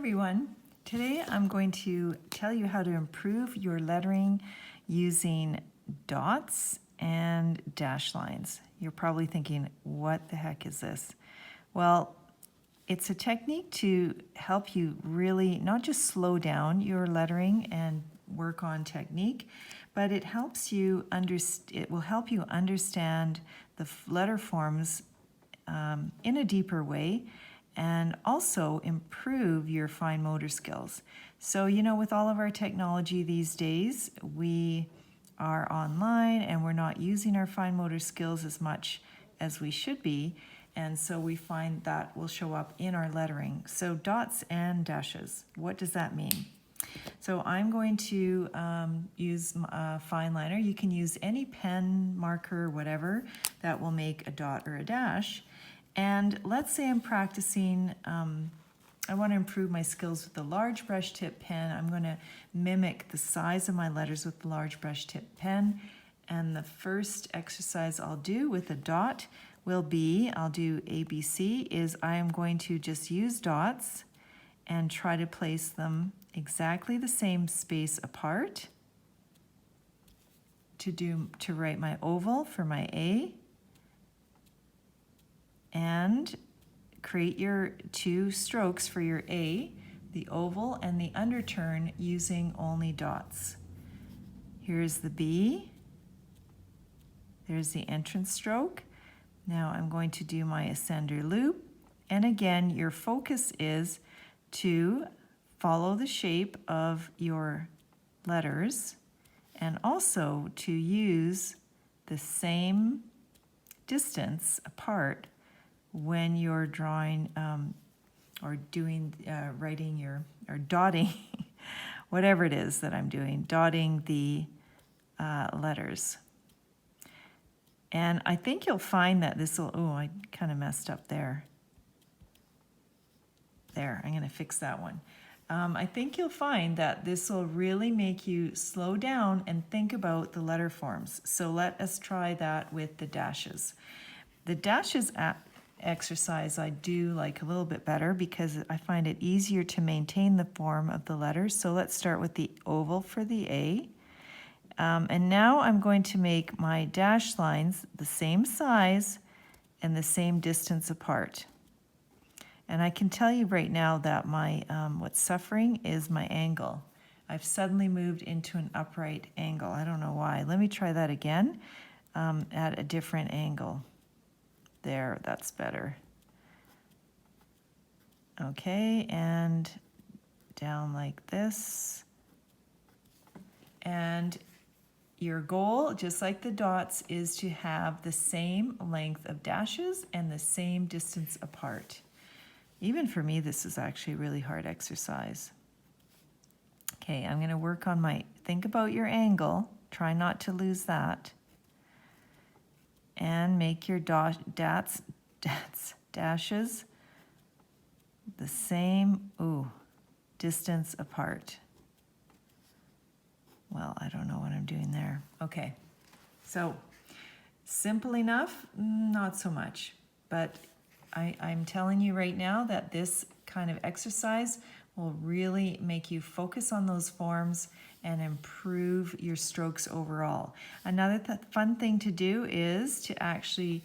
everyone. Today I'm going to tell you how to improve your lettering using dots and dash lines. You're probably thinking, what the heck is this? Well, it's a technique to help you really not just slow down your lettering and work on technique, but it will help you understand the letter forms in a deeper way, and also improve your fine motor skills. So, with all of our technology these days, we are online and we're not using our fine motor skills as much as we should be. And so we find that will show up in our lettering. So dots and dashes, what does that mean? So I'm going to use a fine liner. You can use any pen, marker, whatever, that will make a dot or a dash. And let's say I'm practicing, I want to improve my skills with the large brush tip pen. I'm going to mimic the size of my letters with the large brush tip pen. And the first exercise I'll do with a dot will be, I'll do ABC, is I am going to just use dots and try to place them exactly the same space apart to write my oval for my A. And create your two strokes for your A, the oval and the underturn, using only dots. Here's the B. There's the entrance stroke. Now I'm going to do my ascender loop. And again, your focus is to follow the shape of your letters and also to use the same distance apart when you're drawing or doing, writing or dotting, whatever it is that I'm doing, dotting the letters. And I think you'll find that this will, I kind of messed up there. There, I'm going to fix that one. I think you'll find that this will really make you slow down and think about the letter forms. So let us try that with the dashes. The dashes exercise I do like a little bit better because I find it easier to maintain the form of the letters. So let's start with the oval for the A. And now I'm going to make my dash lines the same size and the same distance apart. And I can tell you right now that my what's suffering is my angle. I've suddenly moved into an upright angle. I don't know why. Let me try that again at a different angle. There, that's better. Okay, and down like this. And your goal, just like the dots, is to have the same length of dashes and the same distance apart. Even for me, this is actually a really hard exercise. Okay, I'm going to work on think about your angle. Try not to lose that. And make your dashes the same distance apart. Well, I don't know what I'm doing there. Okay, so simple enough, not so much. But I'm telling you right now that this kind of exercise will really make you focus on those forms and improve your strokes overall. Another fun thing to do is to actually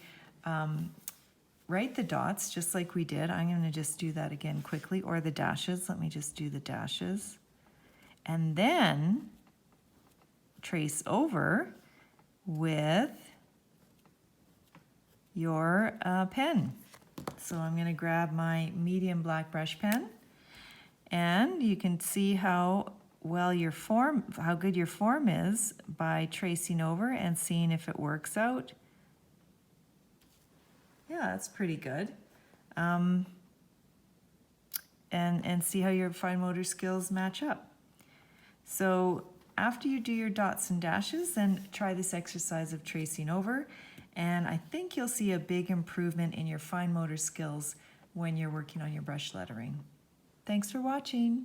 write the dots just like we did. I'm going to just do that again quickly, or the dashes. Let me just do the dashes. And then trace over with your pen. So I'm going to grab my medium black brush pen, and you can see how good your form is by tracing over and seeing if it works out. Yeah, that's pretty good. And see how your fine motor skills match up. So after you do your dots and dashes, then try this exercise of tracing over, and I think you'll see a big improvement in your fine motor skills when you're working on your brush lettering. Thanks for watching.